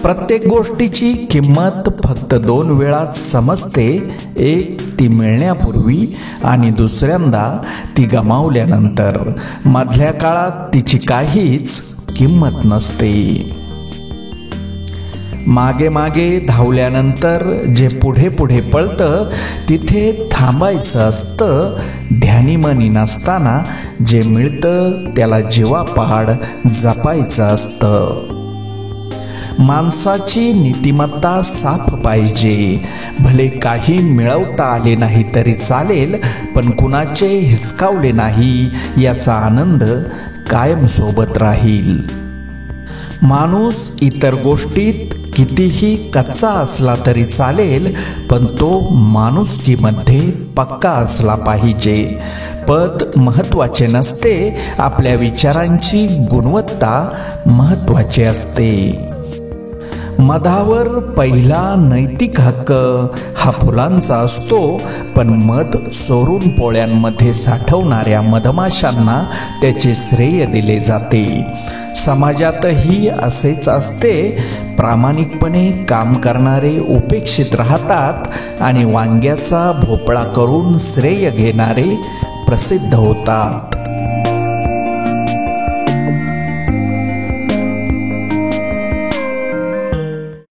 प्रत्येक गोष्टीची किंमत फक्त 2 वेळाच समजते, एक ती मिळण्यापूर्वी आणि दुसऱ्यांदा ती गमावल्यानंतर. मधल्या काळात तिची काहीच किंमत नसते. मागे मागे धावल्यानंतर जे पुढे पुढे पळतं तिथे थांबायचं असतं. ध्यानीमनी नसताना जे मिळतं त्याला जीवापाड जपायचं असतं. माणसाची नीतिमत्ता साफ पाहिजे. भले काही मिळवता आले नाही तरी चालेल, पण कुणाचे हिसकावले नाही याचा आनंद कायम सोबत राहील. माणूस इतर गोष्टीत कितीही कच्चा असला तरी चालेल, पण तो माणुसकीमध्ये पक्का असला पाहिजे. पद महत्त्वाचे नसते, आपल्या विचारांची गुणवत्ता महत्त्वाची असते. मधावर पहिला नैतिक हक्क हा फुलांचा असतो, पण मध चोरून पोळ्यांमध्ये साठवणाऱ्या मधमाशांना त्याचे श्रेय दिले जाते. समाजातही असेच असते. प्रामाणिकपणे काम करणारे उपेक्षित राहतात आणि वांग्याचा भोपळा करून श्रेय घेणारे प्रसिद्ध होतात.